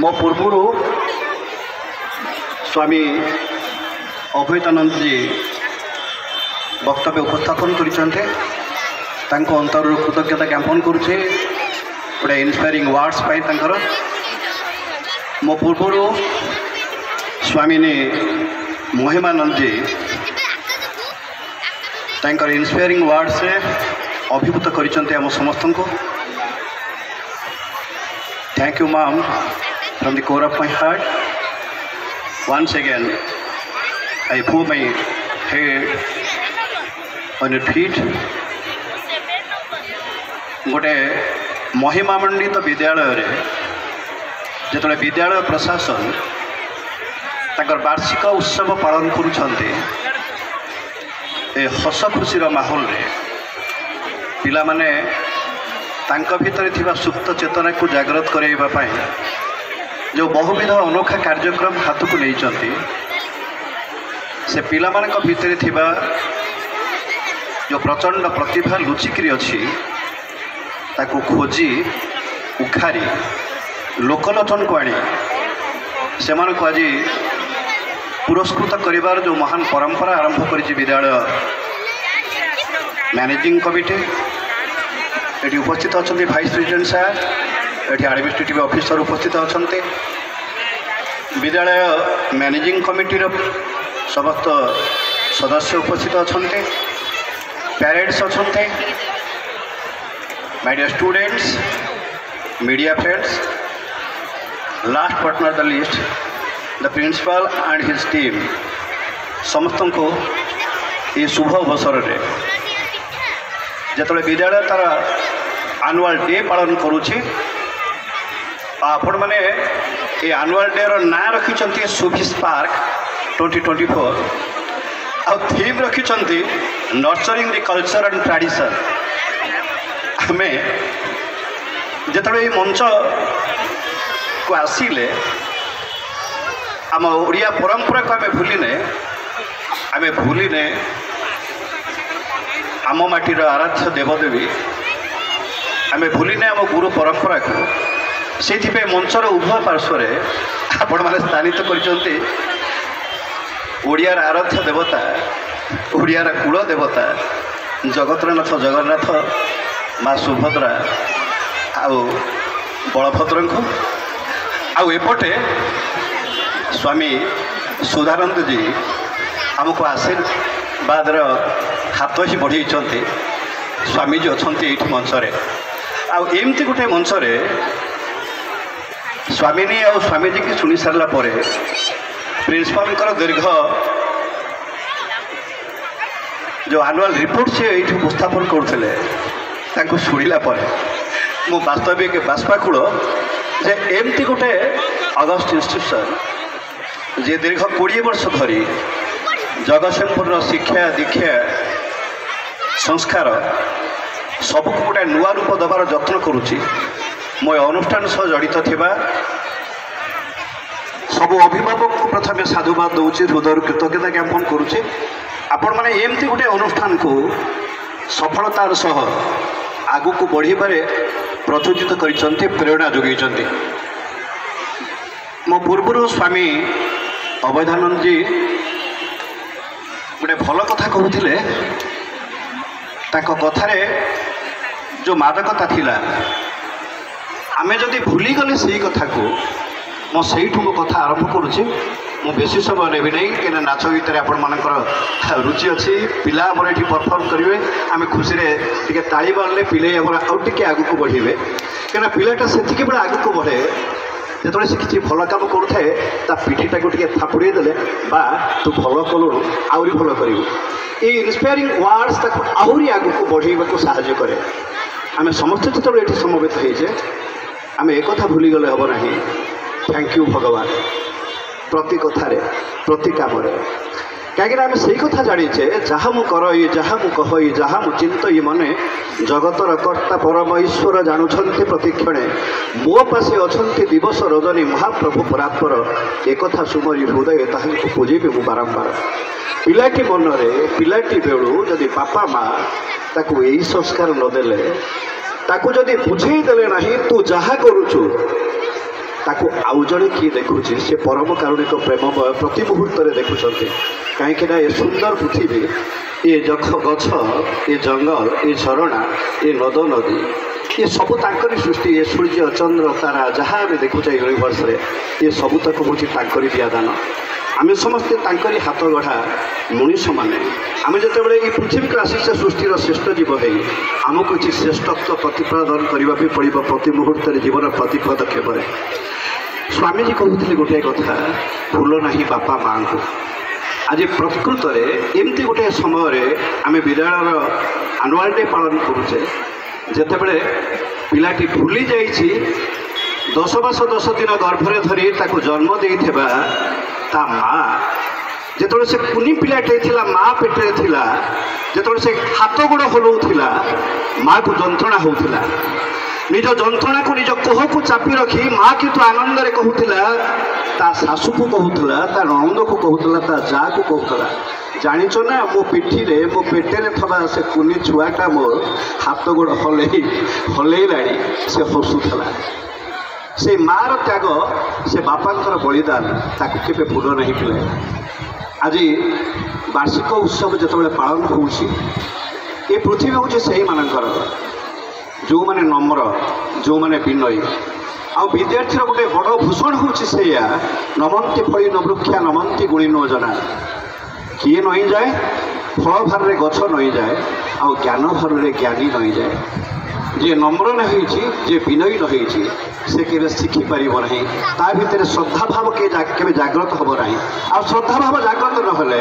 मो पूर्व स्वामी अभयतानंद जी वक्तव्य उपस्थापन करते अंतर कृतज्ञता ज्ञापन करुचे गोटे इन्स्पायरिंग वर्ड्स पाई मो पूर्व स्वामिनी महिमानंद जी तांकर इन्स्पायरिंग वर्ड से अभिभूत कर समस्त को thank you ma'am from the core of my heart once again I put my head on your feet गोटे महिमा मंडित विद्यालय जो विद्यालय प्रशासन ताकर वार्षिक उत्सव पालन करुछन्ते हस खुशीर माहौल रे पिला माने तांका भितर थिबा सुप्त चेतना को जागृत कराइबा पाई जो बहुविध अनोखा कार्यक्रम हाथ को नहीं से पिला मानक भितर थिबा जो प्रचंड प्रतिभा लुचिकी अच्छी ताको खोजी उखारी लोकलोचन को आनी से आज पुरस्कृत करिवार जो महान परंपरा आरंभ करिछि विद्यालय मैनेजिंग कमिटी ये उपस्थित अच्छा भाइस प्रेसिडेंट सार ये एडमिनिस्ट्रेटिव ऑफिसर उपस्थित अच्छा विद्यालय मैनेजिंग कमिटी समस्त सदस्य उपस्थित अच्छा पेरेंट्स अच्छा my dear students media friends last but not the least the principal and his team समस्त को ये शुभ अवसर में जो विद्यालय तार एनुअल डे पालन करुच्ची आपण मैंने ये एनुअल डे रो ना रखिंट सुफिस पार्क 2024 आ थीम रखिंट nurturing the culture and tradition आम जो ये मंच को आसिले आम ओडिया परंपरा को आम भूलिने आम माटीर आराध्य देवदेवी आम भूलिने आम गुरु परंपरा को से मंचर उभय पार्श्व आपण मैंने स्थानित कर ओडियार आराध्य देवता ओडियार कुल देवता जगतरनाथ जगन्नाथ माँ सुभद्रा आउ बलभद्र को आउ एपटे स्वामी सुधानंद जी आमको आशीर्वाद हाथ ही बढ़े स्वामी जी अच्छा ये मंचरे आमती गोटे मंचरे स्वामिनी और स्वामी जी की शुणी सारा प्रिंसिपाल दीर्घ जो एनुअल रिपोर्ट से ये उपस्थापन करते शुणिला मु वास्तविक बाष्पाकुल जे एमती गोटे अगस्ट इंस्टीट्यूशन जे दीर्घ 20 वर्ष धरी जगतसिंहपुर शिक्षा दीक्षा संस्कार सबको गोटे नुआ रूप देवार जत्न करुच्ची मो अनुष्ठान सह जड़ित थिबा सब अभिभावक को प्रथम साधुवाद दूसरी हृदय कृतज्ञता ज्ञापन करुच्ची आपण मैंने एमती गोटे अनुष्ठान को सफलतार सह आगु को बढ़िबारे प्रचोदित कर प्रेरणा जोगैछन्ति मो पूर्व स्वामी अभयदानंद जी गोटे भल कथा कहते कथारे जो मादकता थिला आमे जदि भूली गले से कथा को मो सेठू मो कथा आरंभ करुच्ची मु बेसी समय नेबी नहीं कहीं नाच गीत आपण मानकर रुचि अच्छी पिला आमर ये परफर्म करेंगे आम खुशी टे ताली मारे पिले आउ टे आगू बढ़े कहीं पिलाटा से बड़े आगू बढ़े जो से किसी भल कम करुए पिठीटा को थापुड़े देले बा तू भल कलु आहरी भल करूँ ये इन्स्पायरिंग वर्ड्स आहरी आगू बढ़ेबा को साहाय्य करे आम समस्त जो ये समवेत होइजे आम एक भूली गले हम ना थैंक यू भगवान प्रति कथारे प्रति काम कहीं आम से कथा जाचे जहाँ मु करई जहाँ मु कहई जहाँ मु चिंतई मने जगतर कर्ता परम ईश्वर जानुछन्ति प्रतिक्षणे मो पासे अछन्ति दिवस रजनी महाप्रभु परात्पर एक सुमरी हृदय ताहांकु पूजिबे मु बारंबार पिलाटी मनरे पिलाटी बेलू जदि बापा माँ ताकू यही संस्कार नदेले ताकू जदि बुझे देले नहीं तू जहाँ करुचु ताको आउ जड़े किए देखुचे से परम कारुणिक प्रेममय प्रति मुहूर्त देखुंत कहीं ये सुंदर पृथ्वी ये गछ ये जंगल ये झरणा ये नद नदी ये सबू तांकरी सृष्टि ये सूर्य चंद्र तारा जहाँ आम देखुचे यूनिवर्स रे ये सबू तक हूँ तांकरी दियादान आम समस्ते तांकरी हाथ गढ़ा मनीष मैंने आम जो ये पृथ्वी को आसी से सृष्टिर श्रेष्ठ जीव है आमको किसी श्रेष्ठत्व प्रतिपादन करने पड़ो प्रति मुहूर्त जीवन प्रति पदक्षेप स्वामीजी कहते गोटे कथा भूल ना बापा माँ को आज प्रकृत में एमती गोटे समय आम विद्यालय आनुआल डे पालन करुचे जितेबले पिलाटी भूली जाइए 10 मास 10 दिन गर्भरे धरी ताको जन्म देइथिबा ता माँ जिते से कुनी पिलाटे थिला माँ पेटे थिला जिते से हाथ गोड़ हलाउला माँ को जंत्रणा होउथिला निज जंत्रणा को निज कोह को चापी रखी माँ किंतु आनंद रे कहूला ता सासू को कहूला ता नंद को कहूला ता जा को कहूला जानिच ना मो पिठी रे मो पेटे थवा से कुनी छुआटा मोर हाथ गोड़ हलैलाड़ी से हसुला से मार त्याग से बापांकर बलिदान ताकू केबे भूल नहीं पिले आज वार्षिक उत्सव जिते पालन होउछि ये पृथ्वी हूँ से मानकर जो माने नम्र जो माने विनयी आ विद्यार्थी गोटे बड़ भूषण हूँ नमंती फड़ी न वृक्षा नमंती गुणी न जना किए नई जाए फल भार रे गछ नई जाए आ ज्ञान भार रे ज्ञानी नई जाए जे नम्र नहीं जे विनयी नहीं से केवे शिखी पार ना ता भीतर श्रद्धा भाव के जागृत हम ना आ श्रद्धा भाव जागृत न